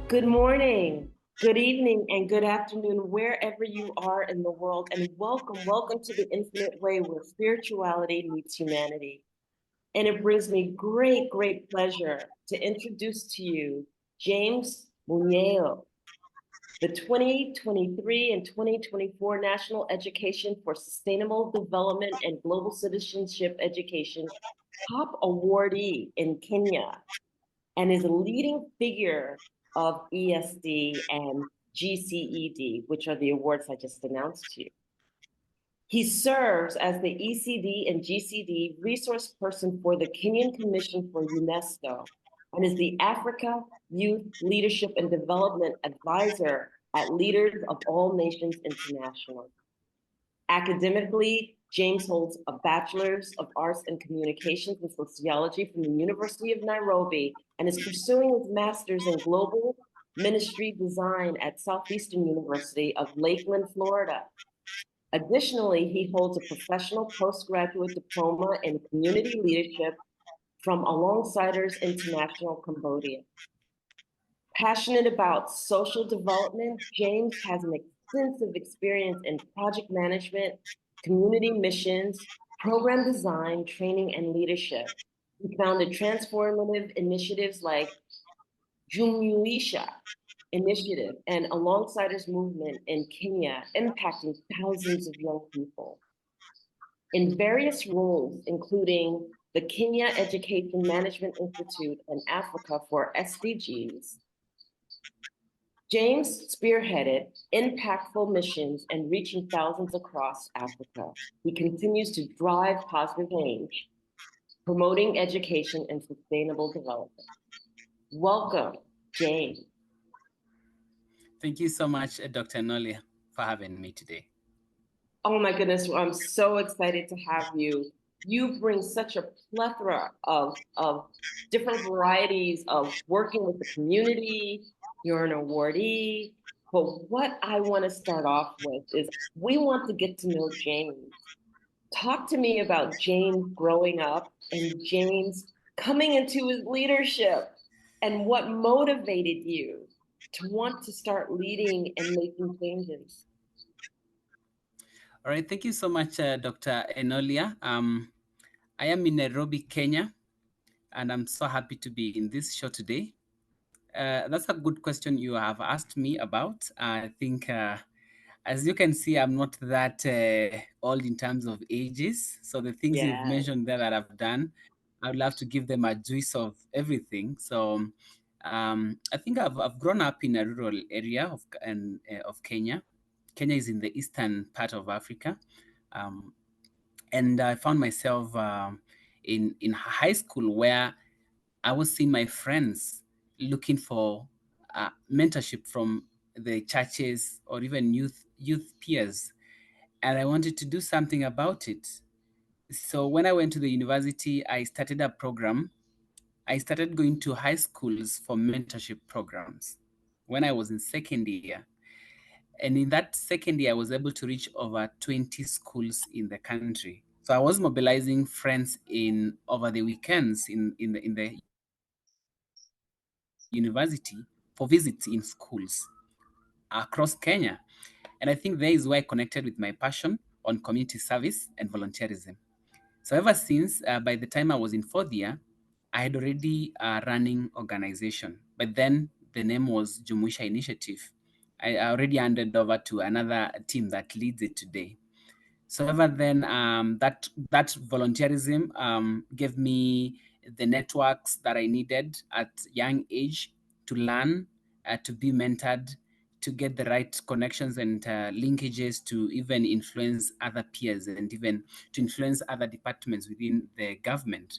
Good morning, good evening, and good afternoon, wherever you are in the world, and welcome to the Infinite Way where spirituality meets humanity. And it brings me great pleasure to introduce to you James Munyao, the 2023 and 2024 National Education for Sustainable Development and Global Citizenship Education top awardee in Kenya, and is a leading figure of ESD and GCED, which are the awards I just announced to you. He serves as the ECD and GCD resource person for the Kenyan Commission for UNESCO and is the Africa Youth Leadership and Development Advisor at Leaders of All Nations International. Academically, James holds a Bachelor's of Arts in Communication and Sociology from the University of Nairobi and is pursuing his Master's in Global Ministry Design at Southeastern University of Lakeland, Florida. Additionally, he holds a Professional Post Graduate Diploma in Community Leadership from Alongsiders International, Cambodia. Passionate about social development, James has an extensive experience in project management, community missions, program design, training, and leadership. He founded transformative initiatives like Jumuisha Initiative and Alongsiders Movement in Kenya, impacting thousands of young people. In various roles, including the Kenya Education Management Institute and Africa for SDGs, James spearheaded impactful missions and reaching thousands across Africa. He continues to drive positive change, promoting education and sustainable development. Welcome, James. Thank you so much, Dr. Nolia, for having me today. Oh my goodness, I'm so excited to have you. You bring such a plethora of different varieties of working with the community. You're an awardee. But what I want to start off with is we want to get to know James. Talk to me about James growing up and James coming into his leadership and what motivated you to want to start leading and making changes. All right, thank you so much, Dr. Enolia. I am in Nairobi, Kenya, and I'm so happy to be in this show today. That's a good question you have asked me about. I think, as you can see, I'm not that old in terms of ages. So the things you've Yeah. mentioned there that I've done, I would love to give them a juice of everything. So I think I've grown up in a rural area of Kenya. Kenya is in the eastern part of Africa. Um, and I found myself in high school where I was seeing my friends looking for mentorship from the churches or even youth peers, and I wanted to do something about it. So when I went to the university, I started a program. I started going to high schools for mentorship programs when I was in second year. And in that second year, I was able to reach over 20 schools in the country. So I was mobilizing friends in over the weekends in the university for visits in schools across Kenya. And I think there is where I connected with my passion on community service and volunteerism. So ever since, by the time I was in fourth year, I had already running organization, but then the name was Jumuisha Initiative. I already handed over to another team that leads it today. So ever then, that volunteerism gave me the networks that I needed at young age to learn, to be mentored, to get the right connections and linkages to even influence other peers and even to influence other departments within the government.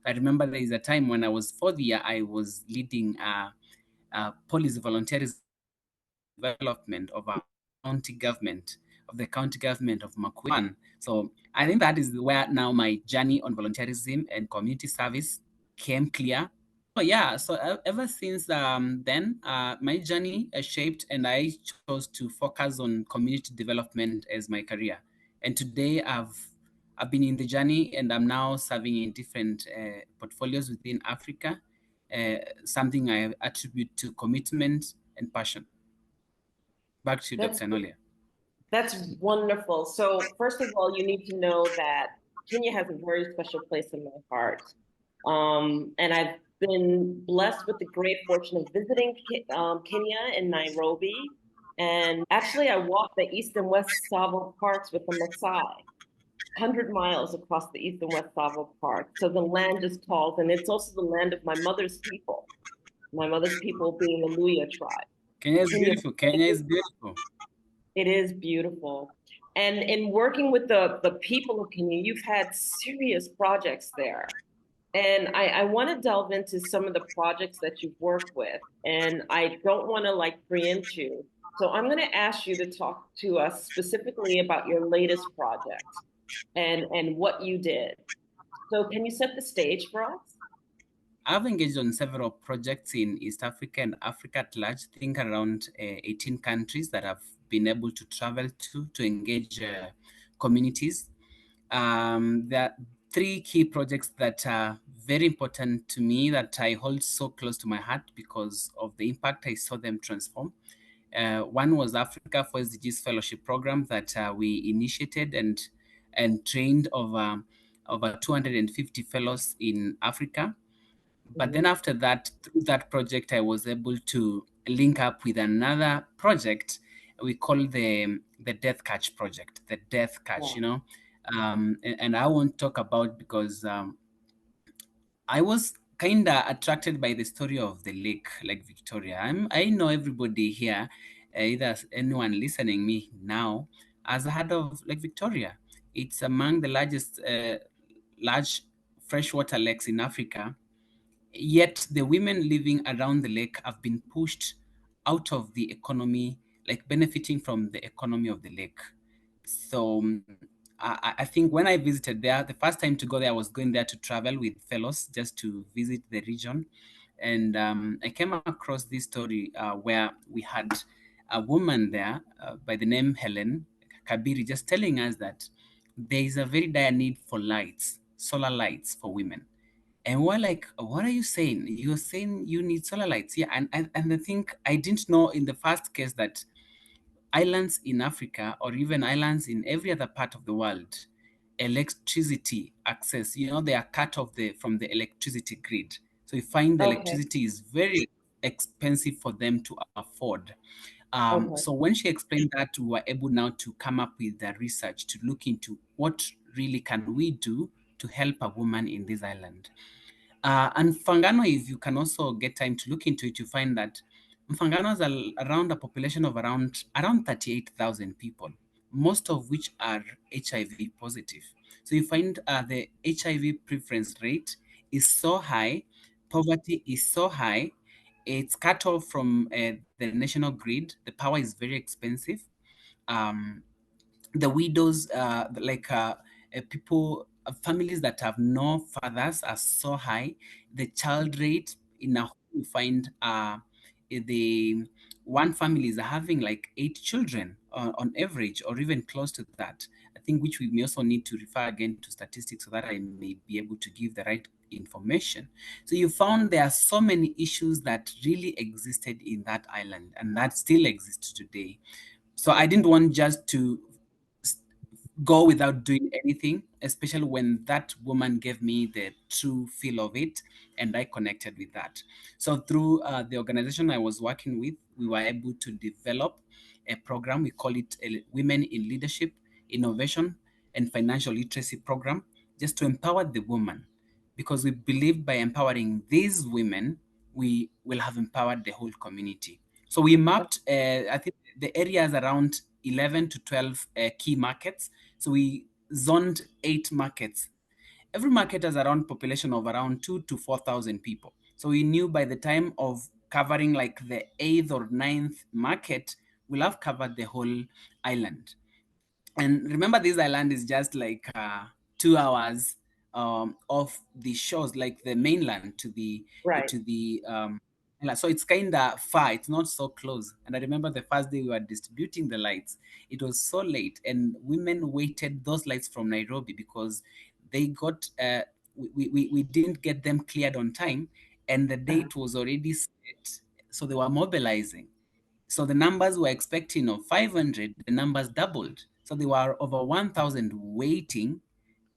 I remember there is a time when I was fourth year, I was leading policy volunteerism development of our county government of Makuan. So I think that is where now my journey on volunteerism and community service came clear. Oh yeah, so ever since then, my journey shaped, and I chose to focus on community development as my career. And today I've been in the journey, and I'm now serving in different portfolios within Africa, something I attribute to commitment and passion. Back to you, That's Dr. Nolia. That's wonderful. So first of all, you need to know that Kenya has a very special place in my heart. And I've been blessed with the great fortune of visiting Kenya in Nairobi. And actually, I walked the east and west Tsavo parks with the Maasai, 100 miles across the east and west Tsavo park. So the land is called, and it's also the land of my mother's people being the Luya tribe. Kenya is Kenya beautiful. Kenya is beautiful. It is beautiful. And in working with the people of Kenya, you've had serious projects there. And I want to delve into some of the projects that you've worked with. And I don't want to like preempt you. So I'm going to ask you to talk to us specifically about your latest project and what you did. So can you set the stage for us? I've engaged on several projects in East Africa and Africa at large, I think around 18 countries that I've been able to travel to engage communities. There are three key projects that are very important to me that I hold so close to my heart because of the impact I saw them transform. One was Africa for SDGs Fellowship Program that we initiated and trained over 250 fellows in Africa. But then Mhm. after that, through that project, I was able to link up with another project we call the Death Catch project, the Death Catch, Yeah. you know. And I won't talk about because I was kind of attracted by the story of the Lake Victoria. I know everybody here, either anyone listening me now, has heard of Lake Victoria. It's among the largest large freshwater lakes in Africa. Yet the women living around the lake have been pushed out of the economy, like benefiting from the economy of the lake. So I think when I visited there, the first time to go there, I was going there to travel with fellows just to visit the region. And I came across this story where we had a woman there by the name Helen Kabiri just telling us that there is a very dire need for lights, solar lights for women. And we're like, what are you saying? You're saying you need solar lights. Yeah. And I think I didn't know in the first case that islands in Africa or even islands in every other part of the world, electricity access, they are cut off from the electricity grid. So you find the Okay. electricity is very expensive for them to afford. Okay. So when she explained that, we were able now to come up with the research to look into what really can we do to help a woman in this island. And Mfangano, if you can also get time to look into it, you find that Mfangano is around a population of around 38,000 people, most of which are HIV positive. So you find the HIV preference rate is so high, poverty is so high, it's cut off from the national grid, the power is very expensive. Um, the widows, people, families that have no fathers are so high. The child rate in a home, you find the one family is having like 8 children on average, or even close to that. I think which we may also need to refer again to statistics so that I may be able to give the right information. So you found there are so many issues that really existed in that island and that still exists today. So I didn't want just to go without doing anything, especially when that woman gave me the true feel of it and I connected with that. So through the organization I was working with, we were able to develop a program. We call it a Women in Leadership, Innovation, and Financial Literacy Program, just to empower the woman. Because we believe by empowering these women, we will have empowered the whole community. So we mapped, I think, the areas around 11 to 12 key markets. So we zoned 8 markets. Every market has around population of around 2 to 4,000 people. So we knew by the time of covering like the eighth or ninth market, we'll have covered the whole island. And remember, this island is just like 2 hours off the shores, like the mainland Right. to the so it's kind of far. It's not so close. And I remember the first day we were distributing the lights, it was so late, and women waited those lights from Nairobi because they got we didn't get them cleared on time, and the date was already set. So they were mobilizing. So the numbers were expecting of 500, the numbers doubled. So there were over 1,000 waiting,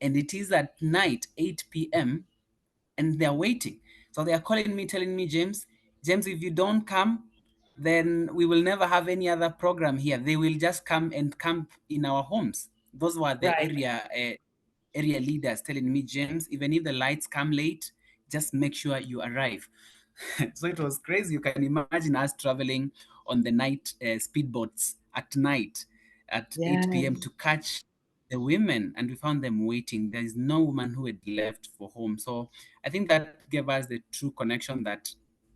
and it is at night, 8 p.m., and they're waiting. So they are calling me, telling me, James, if you don't come, then we will never have any other program here. They will just come and camp in our homes. Those were the Right. area leaders telling me, James, even if the lights come late, just make sure you arrive. So it was crazy. You can imagine us traveling on the night speedboats at night at 8 p.m. Yes. to catch the women, and we found them waiting. There is no woman who had left for home. So I think that gave us the true connection that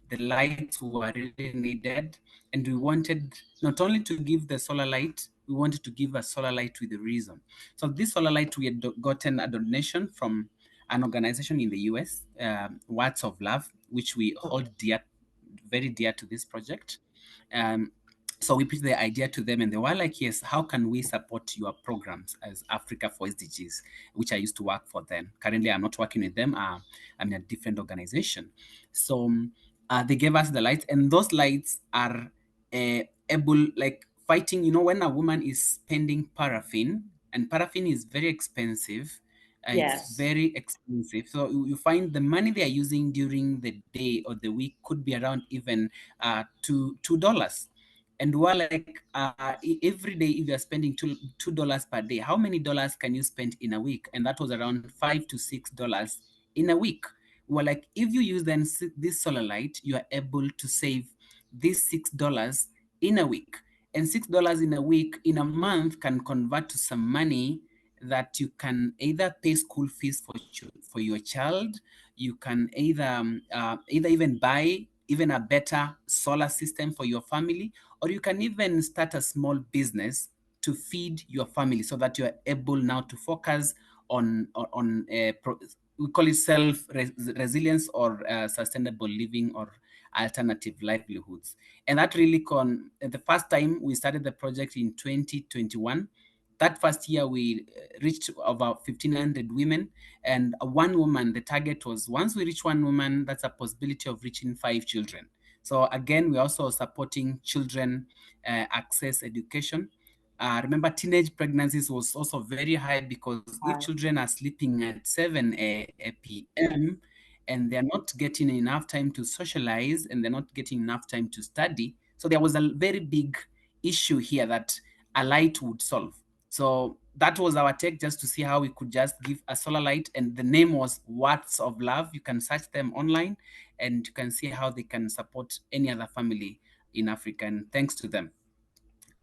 the lights were really needed, and we wanted not only to give the solar light, we wanted to give a solar light with a reason. So this solar light, we had gotten a donation from an organization in the US, Words of Love, which we hold dear, very dear to this project. Um, so we pitched the idea to them, and they were like, yes, how can we support your programs as Africa for SDGs, which I used to work for then. Currently, I'm not working with them. I'm in a different organization. So they gave us the lights, and those lights are able, like fighting, when a woman is spending paraffin, and paraffin is very expensive. It's Yes. very expensive. So you find the money they are using during the day or the week could be around even $2. And we're like, every day, if you're spending $2 per day, how many dollars can you spend in a week? And that was around $5 to $6 in a week. We're like, if you use then this solar light, you are able to save this $6 in a week. And $6 in a week in a month can convert to some money that you can either pay school fees for your child. You can either even buy even a better solar system for your family, or you can even start a small business to feed your family, so that you're able now to focus on we call it self-resilience or sustainable living or alternative livelihoods. And that really the first time we started the project in 2021, that first year we reached about 1,500 women, and one woman, the target was, once we reach one woman, that's a possibility of reaching 5 children. So again, we're also supporting children access education. Remember, teenage pregnancies was also very high, because if children are sleeping at 7 p.m. and they're not getting enough time to socialize, and they're not getting enough time to study, so there was a very big issue here that a light would solve. So that was our take, just to see how we could just give a solar light, and the name was Words of Love. You can search them online, and you can see how they can support any other family in Africa. And thanks to them.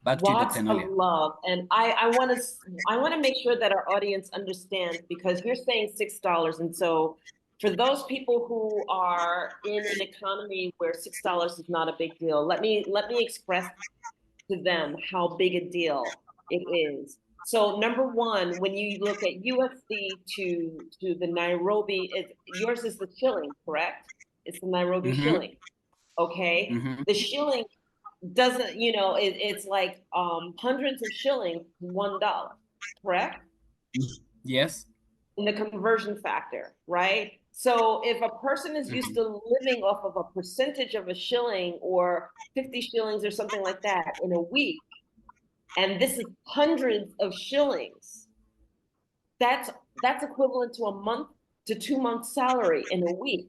Back to you, Lots Dr. of Nolia. love. And I want to make sure that our audience understands, because you're saying $6. And so for those people who are in an economy where $6 is not a big deal, let me express to them how big a deal it is. So number one, when you look at USD to the Nairobi, yours is the shilling, correct? It's the Nairobi Mm-hmm. shilling. Okay. Mm-hmm. The shilling doesn't, it's like hundreds of shillings, $1, correct? Yes. In the conversion factor, right? So if a person is used to living off of a percentage of a shilling or 50 shillings or something like that in a week, and this is hundreds of shillings, that's equivalent to a month to 2 months salary in a week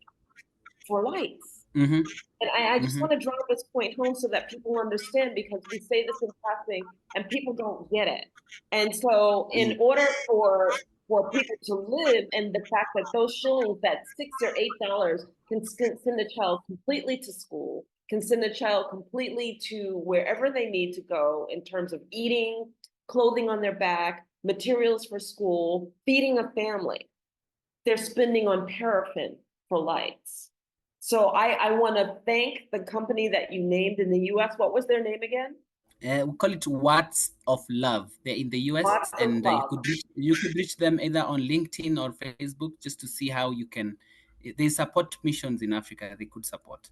for lights. Mm-hmm. And I just Mm-hmm. want to drive this point home so that people understand, because we say this in passing and people don't get it. And so in order for people to live, and the fact that those shillings, that $6 or $8 can send a child completely to school, can send a child completely to wherever they need to go in terms of eating, clothing on their back, materials for school, feeding a family. They're spending on paraffin for lights. So I want to thank the company that you named in the US. What was their name again? We call it Words of Love. They're in the US, Lots of and love. you could reach them either on LinkedIn or Facebook, just to see how you can. They support missions in Africa. They could support.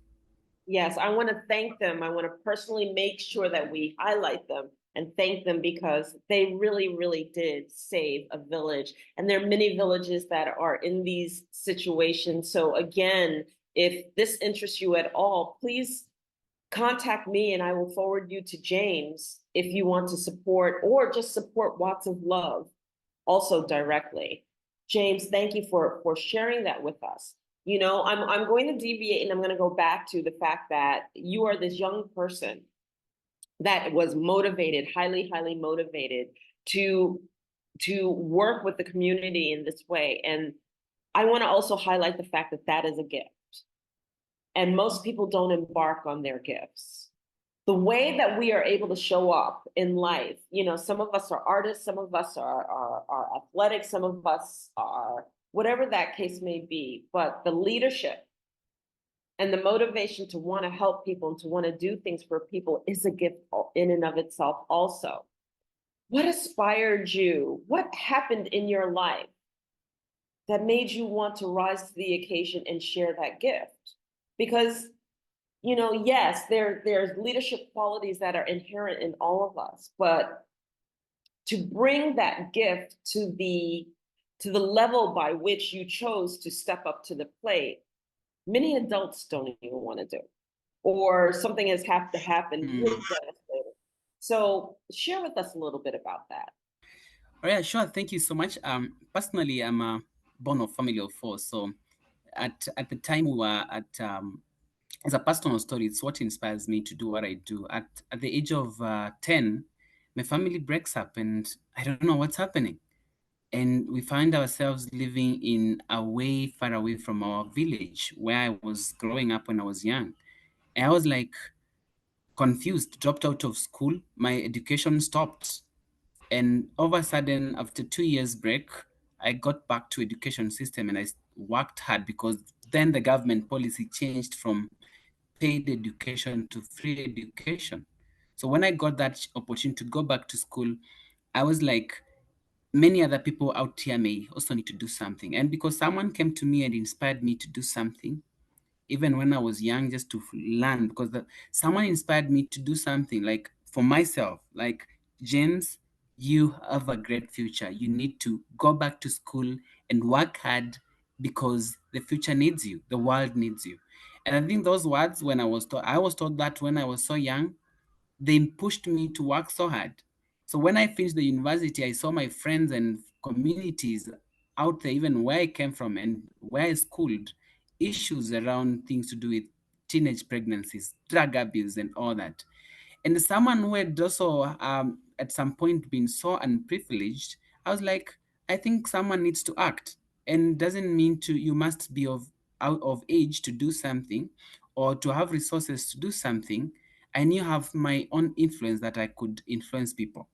Yes, I want to thank them. I want to personally make sure that we highlight them and thank them, because they really, really did save a village. And there are many villages that are in these situations. So again, If this interests you at all, please contact me and I will forward you to James if you want to support or just support Watts of Love also directly. James, thank you for sharing that with us. You know, I'm going to deviate and I'm going to go back to the fact that you are this young person that was motivated, highly motivated to work with the community in this way. And I want to also highlight the fact that that is a gift. And most people don't embark on their gifts. The way that we are able to show up in life, you know, some of us are artists, some of us are athletic, some of us are whatever that case may be, but the leadership and the motivation to want to help people and to want to do things for people is a gift in and of itself also. What inspired you? What happened in your life that made you want to rise to the occasion and share that gift? Because, you know, yes, there's leadership qualities that are inherent in all of us, but to bring that gift to the level by which you chose to step up to the plate, many adults don't even want to do, or something has have to happen really devastating. So share with us a little bit about that. Oh, yeah, sure. Thank you so much. Personally, I'm a born of family of four. So at the time we were at as a personal story, it's what inspires me to do what I do. At the age of 10, my family breaks up and I don't know what's happening. And we find ourselves living in a way far away from our village where I was growing up when I was young. And I was like confused, dropped out of school. My education stopped. And all of a sudden, after 2 years break, I got back to education system and I worked hard because then the government policy changed from paid education to free education. So when I got that opportunity to go back to school, I was like, many other people out here may also need to do something. And because someone came to me and inspired me to do something, even when I was young, just to learn, because someone inspired me to do something like for myself, like, James, you have a great future. You need to go back to school and work hard because the future needs you, the world needs you. And I think those words, when I was taught that when I was so young, they pushed me to work so hard. So when I finished the university, I saw my friends and communities out there, even where I came from and where I schooled, issues around things to do with teenage pregnancies, drug abuse, and all that. And someone who had also at some point been so unprivileged, I was like, I think someone needs to act. And doesn't mean to you must be out of age to do something or to have resources to do something. I knew I have my own influence that I could influence people.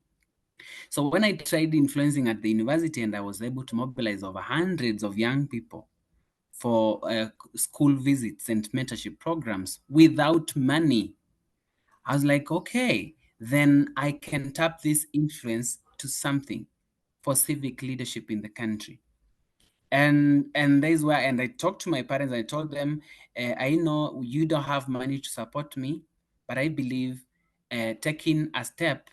So when I tried influencing at the university and I was able to mobilize over hundreds of young people for school visits and mentorship programs without money, I was like, okay, then I can tap this influence to something for civic leadership in the country. And there's where, and I talked to my parents. I told them, I know you don't have money to support me, but I believe taking a step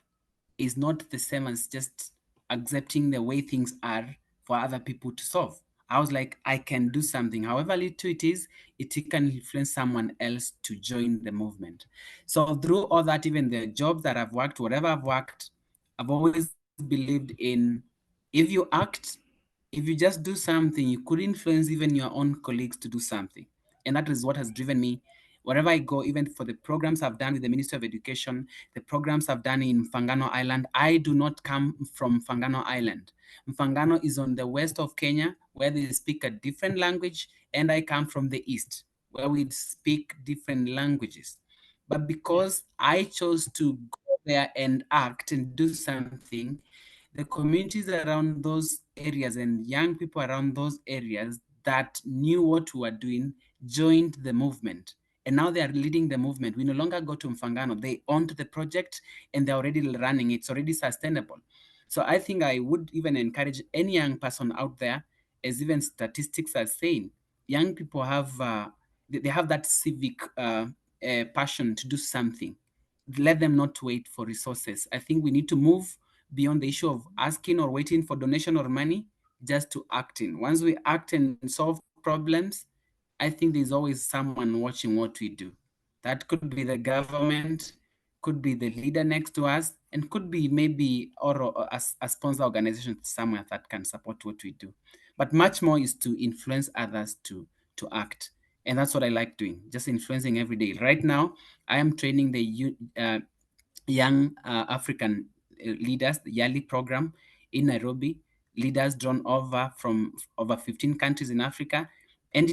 is not the same as just accepting the way things are for other people to solve. I was like, I can do something, however little it is, it can influence someone else to join the movement. So through all that, even the jobs that I've worked, whatever I've worked, I've always believed in, if you act, if you just do something, you could influence even your own colleagues to do something. And that is what has driven me wherever I go, even for the programs I've done with the Ministry of Education, the programs I've done in Mfangano Island. I do not come from Mfangano Island. Mfangano is on the west of Kenya, where they speak a different language, and I come from the east, where we speak different languages. But because I chose to go there and act and do something, the communities around those areas and young people around those areas that knew what we were doing joined the movement. And now they are leading the movement. We no longer go to Mfangano. They owned the project and they're already running it. It's already sustainable. So I think I would even encourage any young person out there, as even statistics are saying, young people have they have that civic passion to do something. Let them not wait for resources. I think we need to move beyond the issue of asking or waiting for donation or money, just to acting. Once we act and solve problems, I think there's always someone watching what we do. That could be the government, could be the leader next to us, and could be maybe or a sponsor organization somewhere that can support what we do. But much more is to influence others to act. And that's what I like doing, just influencing every day. Right now, I am training the young African leaders, the yearly program in Nairobi, leaders drawn over from over 15 countries in Africa. And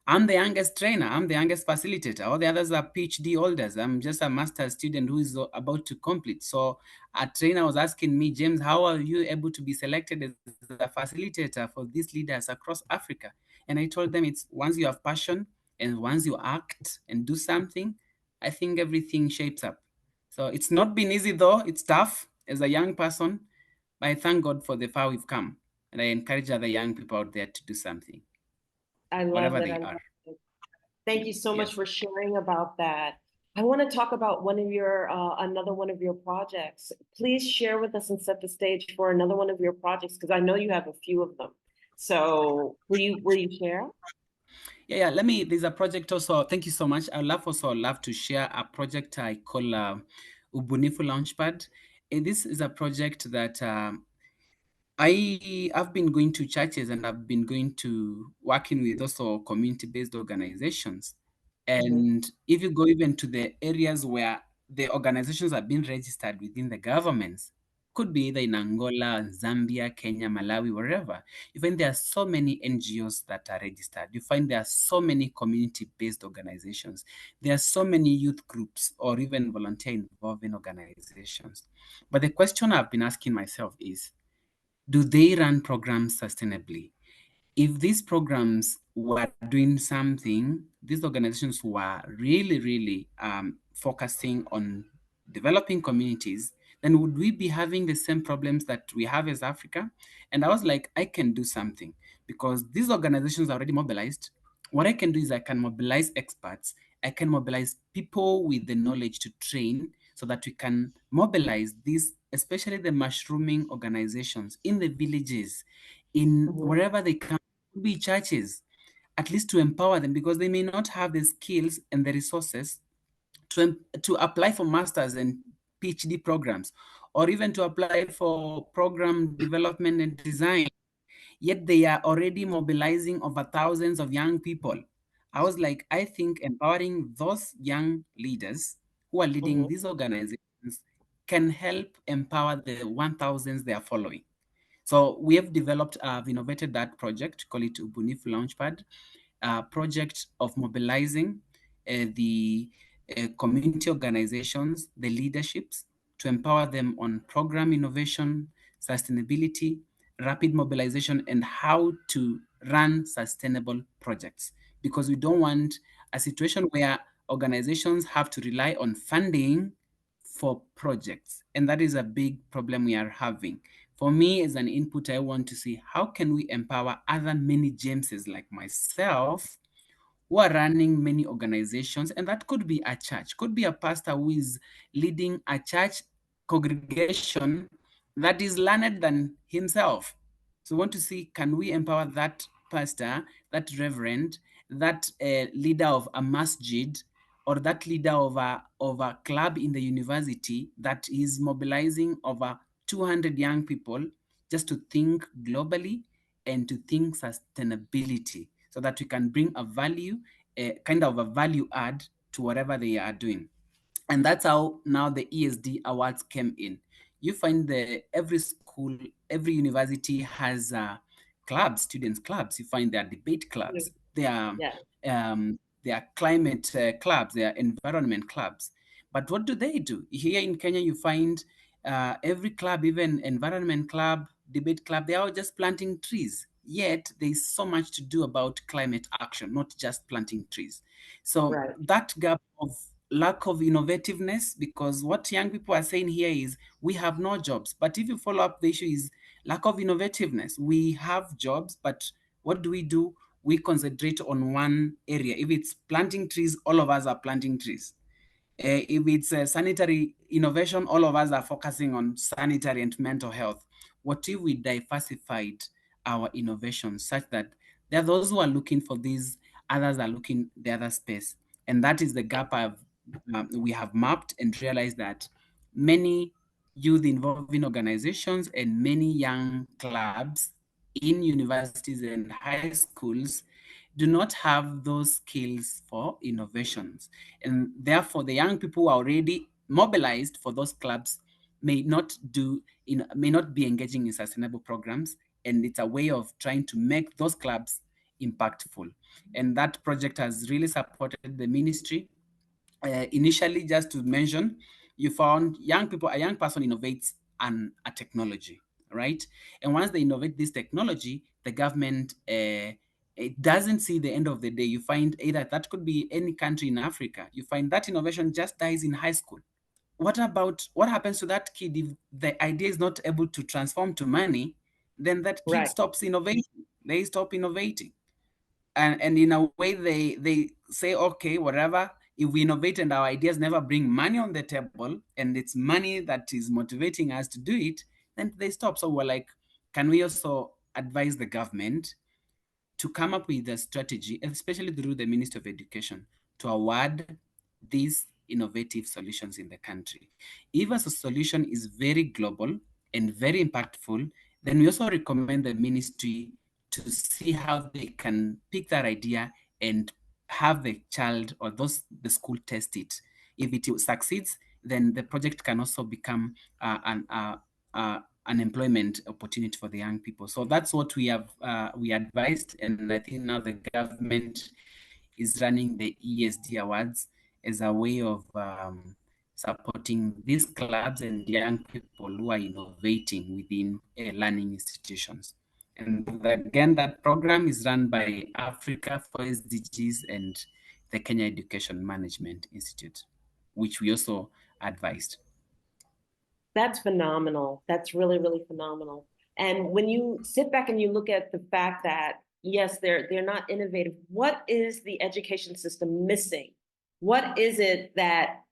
I'm the youngest trainer, I'm the youngest facilitator. All the others are PhD holders. I'm just a master's student who is about to complete. So a trainer was asking me, James, how are you able to be selected as a facilitator for these leaders across Africa? And I told them it's once you have passion and once you act and do something, I think everything shapes up. So it's not been easy though. It's tough as a young person, but I thank God for the far we've come. And I encourage other young people out there to do something, I love whatever it. they I love are. it. Thank you so much Yes. for sharing about that. I want to talk about one of your another one of your projects. Please share with us and set the stage for another one of your projects because I know you have a few of them. So will you share? Yeah. There's a project also. Thank you so much. Love to share a project I call Ubunifu Launchpad. And this is a project that I've been going to churches and I've been going to working with also community-based organizations. Mhm, And if you go even to the areas where the organizations have been registered within the governments, could be either in Angola, Zambia, Kenya, Malawi, wherever, you find there are so many NGOs that are registered. You find there are so many community-based organizations. There are so many youth groups or even volunteer involving organizations. But the question I've been asking myself is, do they run programs sustainably? If these programs were doing something, these organizations were really focusing on developing communities, then would we be having the same problems that we have as Africa? And I was like, I can do something because these organizations are already mobilized. What I can do is I can mobilize experts, I can mobilize people with the knowledge to train so that we can mobilize these, especially the mushrooming organizations in the villages, in mhm, wherever they come, be churches, at least to empower them because they may not have the skills and the resources to apply for masters and PhD programs, or even to apply for program development and design, yet they are already mobilizing over thousands of young people. I was like, I think empowering those young leaders who are leading mhm, these organizations can help empower the 1,000s they are following. So we have developed, innovated that project, call it Ubunifu Launchpad, project of mobilizing the community organizations, the leaderships, to empower them on program innovation, sustainability, rapid mobilization, and how to run sustainable projects. Because we don't want a situation where organizations have to rely on funding for projects. And that is a big problem we are having. For me, as an input, I want to see how can we empower other many Jameses like myself who are running many organizations, and that could be a church, could be a pastor who is leading a church congregation that is learned than himself. So, we want to see, can we empower that pastor, that reverend, that leader of a masjid, or that leader of a club in the university that is mobilizing over 200 young people just to think globally and to think sustainability so that we can bring a value, a kind of a value add to whatever they are doing. And that's how now the ESD awards came in. You find every school, every university has clubs, students clubs. You find their debate mhm. clubs, Yeah. their climate clubs, their environment clubs. But what do they do? Here in Kenya, you find every club, even environment club, debate club, they are just planting trees. Yet there is so much to do about climate action, not just planting trees. So Right. that gap of lack of innovativeness, because what young people are saying here is we have no jobs. But if you follow up, the issue is lack of innovativeness. We have jobs, but what do? We concentrate on one area. If it's planting trees, all of us are planting trees. If it's sanitary innovation, all of us are focusing on sanitary and mental health. What if we diversified our innovations such that there are those who are looking for these others are looking the other space. And that is the gap we have mapped and realized that many youth involving organizations and many young clubs in universities and high schools do not have those skills for innovations. And therefore, the young people who are already mobilized for those clubs may not be engaging in sustainable programs. And it's a way of trying to make those clubs impactful. And that project has really supported the ministry. Initially, just to mention, you found a young person innovates a technology, right? And once they innovate this technology, the government it doesn't see the end of the day. You find either that could be any country in Africa. You find that innovation just dies in high school. What happens to that kid if the idea is not able to transform to money? Then that kid Right. stops innovating. They stop innovating, and in a way they say, okay, whatever, if we innovate and our ideas never bring money on the table, and it's money that is motivating us to do it, then they stop. So we're like, can we also advise the government to come up with a strategy, especially through the Ministry of Education, to award these innovative solutions in the country? If a solution is very global and very impactful, then we also recommend the ministry to see how they can pick that idea and have the child or the school test it. If it succeeds, then the project can also become an employment opportunity for the young people. So that's what we advised, and I think now the government is running the ESD awards as a way of supporting these clubs and young people who are innovating within learning institutions. And again, that program is run by Africa for SDGs and the Kenya Education Management Institute, which we also advised. That's phenomenal. That's really, really phenomenal. And when you sit back and you look at the fact that, yes, they're not innovative, what is the education system missing? What is it that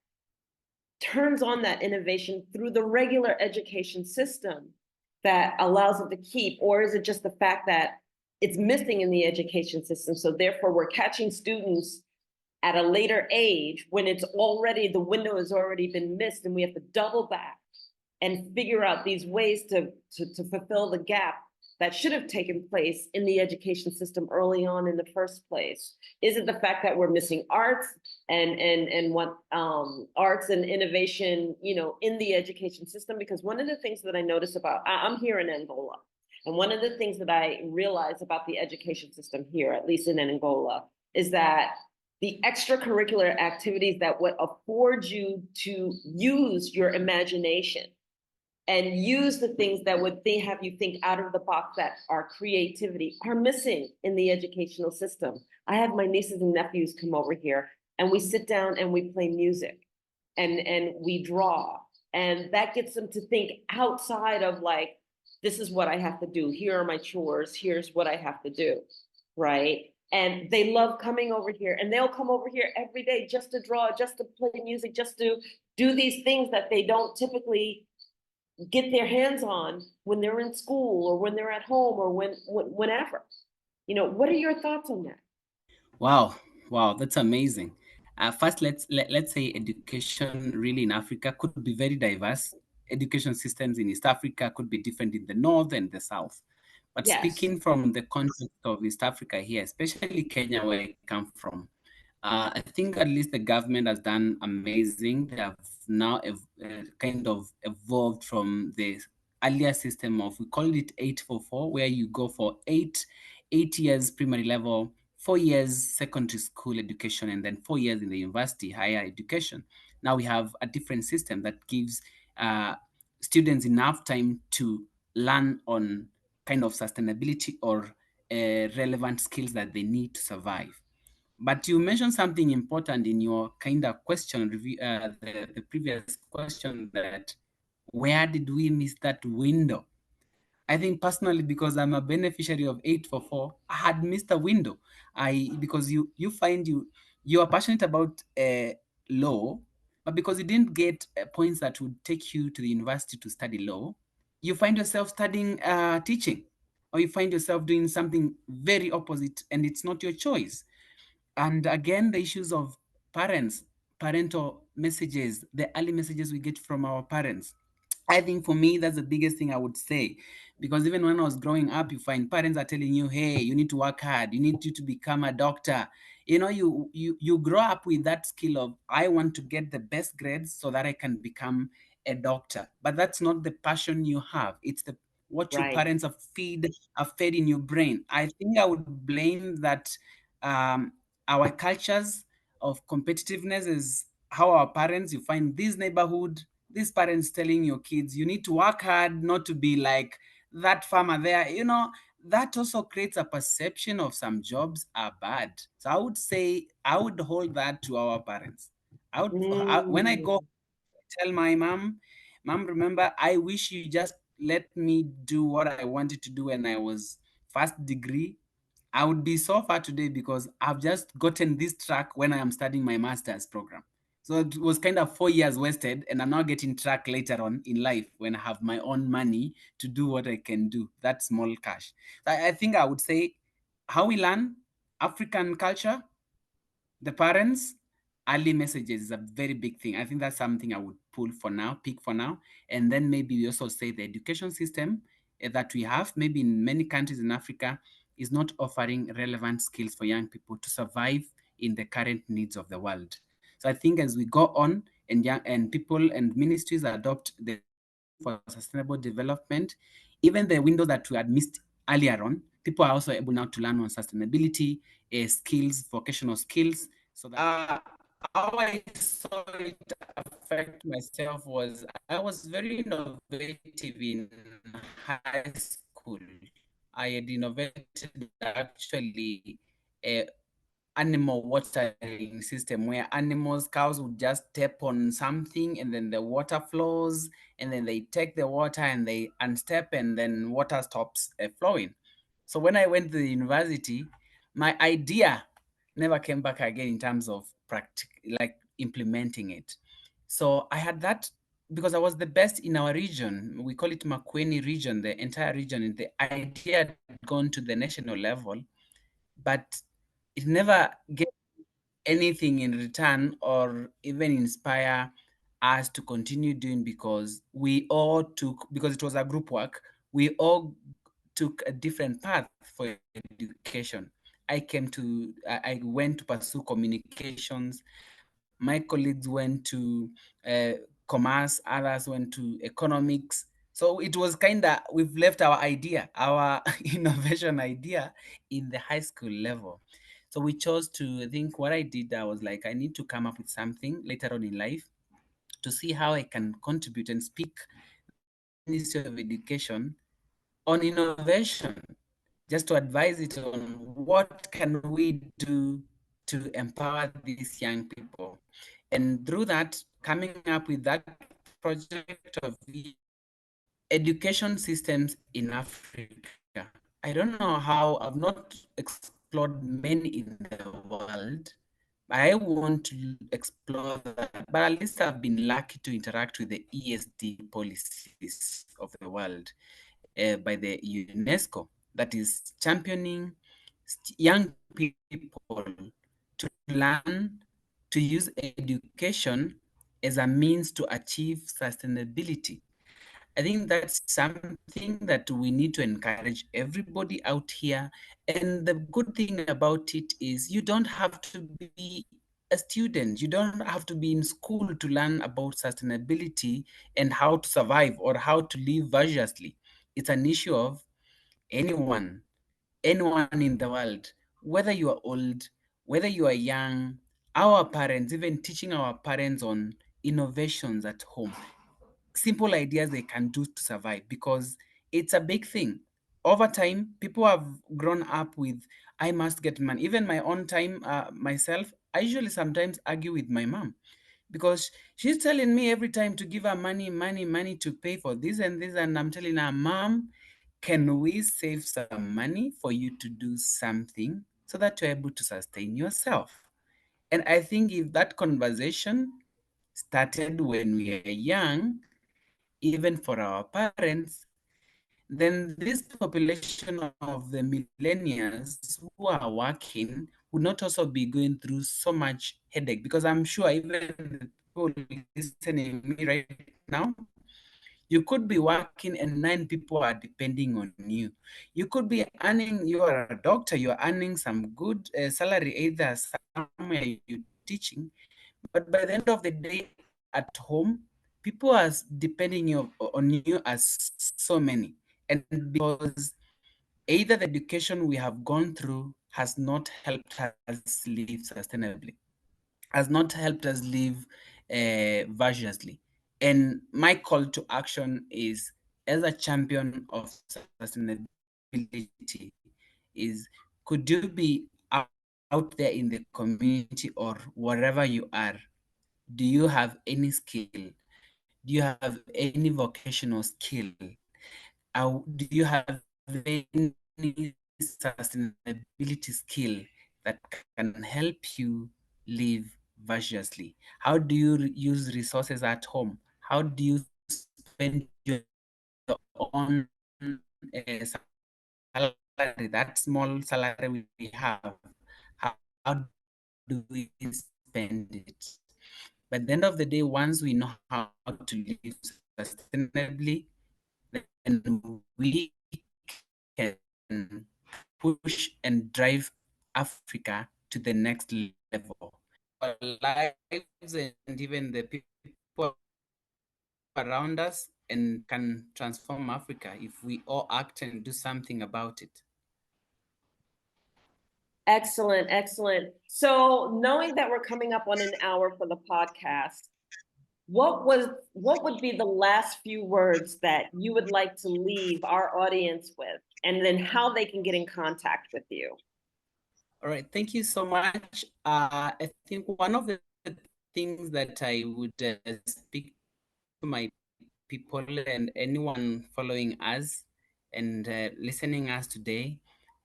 turns on that innovation through the regular education system that allows it to keep? Or is it just the fact that it's missing in the education system? So therefore, we're catching students at a later age when the window has already been missed, and we have to double back and figure out these ways to fulfill the gap that should have taken place in the education system early on in the first place? Is it the fact that we're missing arts and what arts and innovation, in the education system? Because one of the things that I notice I'm here in Angola, and one of the things that I realize about the education system here, at least in Angola, is that the extracurricular activities that would afford you to use your imagination and use the things that would have you think out of the box, that are creativity, are missing in the educational system. I have my nieces and nephews come over here, and we sit down and we play music and we draw. And that gets them to think outside of, like, this is what I have to do. Here are my chores. Here's what I have to do, right? And they love coming over here, and they'll come over here every day just to draw, just to play music, just to do these things that they don't typically get their hands on when they're in school or when they're at home or whenever. What are your thoughts on that? Wow, that's amazing. First, let's say education really in Africa could be very diverse. Education systems in East Africa could be different in the north and the south. But Yes. speaking from the context of East Africa here, especially Kenya, where I come from, I think at least the government has done amazing. They have now kind of evolved from the earlier system of, we called it 844, where you go for eight years primary level, 4 years secondary school education, and then 4 years in the university higher education. Now we have a different system that gives students enough time to learn on kind of sustainability or relevant skills that they need to survive. But you mentioned something important in your kind of question, the previous question, that where did we miss that window? I think personally, because I'm a beneficiary of 844, I had missed a window. Because you find you are passionate about law, but because you didn't get points that would take you to the university to study law, you find yourself studying teaching, or you find yourself doing something very opposite, and it's not your choice. And again, the issues of parents, parental messages, the early messages we get from our parents. I think for me, that's the biggest thing I would say. Because even when I was growing up, you find parents are telling you, hey, you need to work hard, you need to become a doctor. You know, you grow up with that skill of, I want to get the best grades so that I can become a doctor. But that's not the passion you have. It's the what your Right. parents have fed in your brain. I think I would blame that um, our cultures of competitiveness is how our parents, you find this neighborhood, these parents telling your kids, you need to work hard, not to be like that farmer there. You know, that also creates a perception of some jobs are bad. So I would say I would hold that to our parents. When I go Mm. tell my mom, remember, I wish you just let me do what I wanted to do when I was first degree. I would be so far today because I've just gotten this track when I am studying my master's program. So it was kind of 4 years wasted, and I'm now getting track later on in life when I have my own money to do what I can do. That small cash. So I think I would say how we learn African culture, the parents, early messages is a very big thing. I think that's something I would pull for now, pick for now. And then maybe we also say the education system that we have, maybe in many countries in Africa, is not offering relevant skills for young people to survive in the current needs of the world. So I think as we go on and people and ministries adopt the for sustainable development, even the window that we had missed earlier on, people are also able now to learn on sustainability, skills, vocational skills. So that how I saw it affect myself was I was very innovative in high school. I had innovated actually a animal watering system where animals, cows would just step on something and then the water flows, and then they take the water and they unstep and then water stops flowing. So when I went to the university, my idea never came back again in terms of like implementing it. So I had that because I was the best in our region. We call it Makweni region, the entire region, and the idea had gone to the national level, but it never gave anything in return or even inspire us to continue doing, because we all took, because it was a group work, we all took a different path for education. I went to pursue communications. My colleagues went to uh, commerce, others went to economics. So it was kind of, we've left our idea, our innovation idea in the high school level. So we chose to, I think what I did, I was like, I need to come up with something later on in life to see how I can contribute and speak the Ministry of Education on innovation, just to advise it on what can we do to empower these young people. And through that, coming up with that project of education systems in Africa. I don't know how, I've not explored many in the world. I want to explore that, but at least I've been lucky to interact with the ESD policies of the world by the UNESCO, that is championing young people to learn to use education as a means to achieve sustainability. I think that's something that we need to encourage everybody out here. And the good thing about it is you don't have to be a student. You don't have to be in school to learn about sustainability and how to survive or how to live virtuously. It's an issue of anyone, anyone in the world, whether you are old, whether you are young, our parents, even teaching our parents on innovations at home, simple ideas they can do to survive, because it's a big thing. Over time, people have grown up with, I must get money. Even my own time, myself, I usually sometimes argue with my mom because she's telling me every time to give her money, money, money to pay for this and this. And I'm telling her, Mom, can we save some money for you to do something so that you're able to sustain yourself? And I think if that conversation started when we are young, even for our parents, then this population of the millennials who are working would not also be going through so much headache, because I'm sure even the people listening to me right now, you could be working and 9 people are depending on you. You could be earning, you are a doctor, you're earning some good salary, either somewhere you're teaching, but by the end of the day at home, people are depending on you as so many. And because either the education we have gone through has not helped us live sustainably, has not helped us live virtuously. And my call to action is, as a champion of sustainability, is could you be out there in the community or wherever you are? Do you have any skill? Do you have any vocational skill? Do you have any sustainability skill that can help you live virtuously? How do you use resources at home? How do you spend your own salary, that small salary we have? How do we spend it? But at the end of the day, once we know how to live sustainably, then we can push and drive Africa to the next level. Our lives and even the people around us, and can transform Africa if we all act and do something about it. Excellent, excellent. So knowing that we're coming up on an hour for the podcast, what would be the last few words that you would like to leave our audience with, and then how they can get in contact with you? All right, thank you so much. I think one of the things that I would speak to my people and anyone following us and listening us today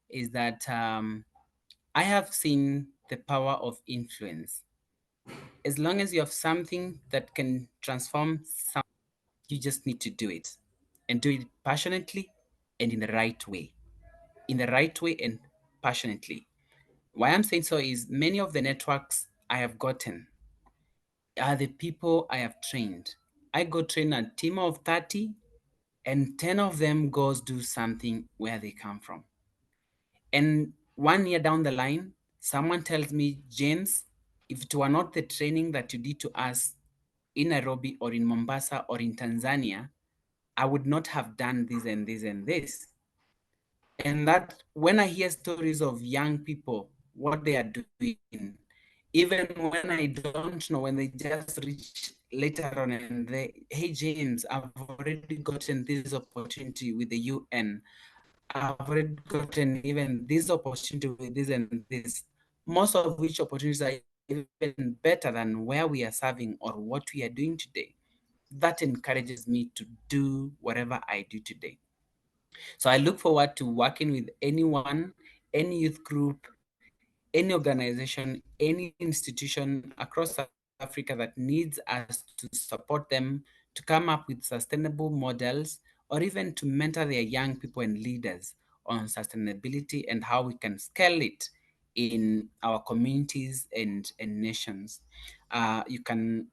is that I have seen the power of influence. As long as you have something that can transform some, you just need to do it, and do it passionately and in the right way. In the right way and passionately. Why I'm saying so is many of the networks I have gotten are the people I have trained. I go train a team of 30, and 10 of them goes do something where they come from. And 1 year down the line, someone tells me, James, if it were not the training that you did to us in Nairobi or in Mombasa or in Tanzania, I would not have done this and this and this. And that when I hear stories of young people, what they are doing, even when I don't know, when they just reach later on and they, hey, James, I've already gotten this opportunity with the UN. I've already gotten even this opportunity with this and this, most of which opportunities are even better than where we are serving or what we are doing today. That encourages me to do whatever I do today. So I look forward to working with anyone, any youth group, any organization, any institution across Africa that needs us to support them to come up with sustainable models, or even to mentor their young people and leaders on sustainability and how we can scale it in our communities and nations. I'm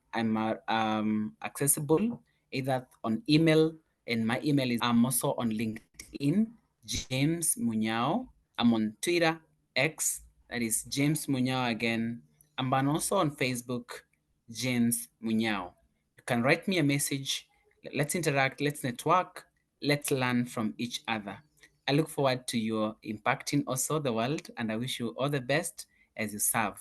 accessible either on email, and my email is, I'm also on LinkedIn, James Munyao. I'm on Twitter, X, that is James Munyao again. I'm also on Facebook, James Munyao. You can write me a message. Let's interact, let's network, let's learn from each other. I look forward to your impacting also the world, and I wish you all the best as you serve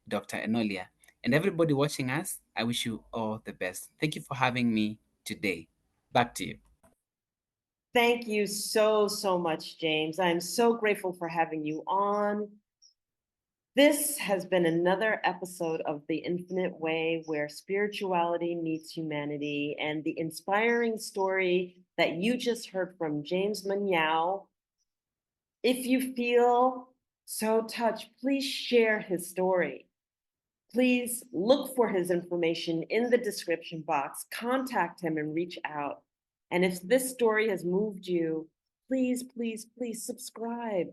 Dr. Enolia. And everybody watching us, I wish you all the best. Thank you for having me today. Back to you. Thank you so, so much, James. I'm so grateful for having you on. This has been another episode of The Infinite Way, where spirituality meets humanity, and the inspiring story that you just heard from James Munyao. If you feel so touched, please share his story. Please look for his information in the description box, contact him and reach out. And if this story has moved you, please, please, please subscribe.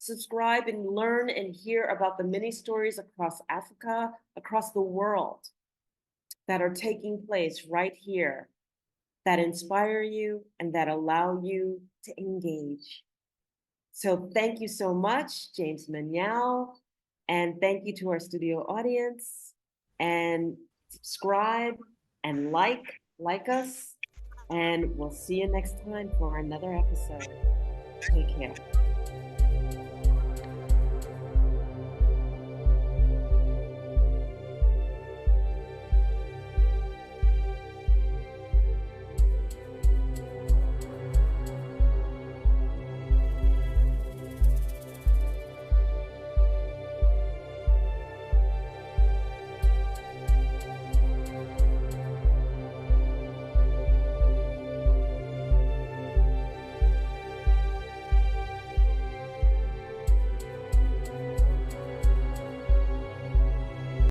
subscribe and learn and hear about the many stories across Africa, across the world that are taking place right here, that inspire you and that allow you to engage. So thank you so much, James Munyao, and thank you to our studio audience, and subscribe and like us, and we'll see you next time for another episode. Take care.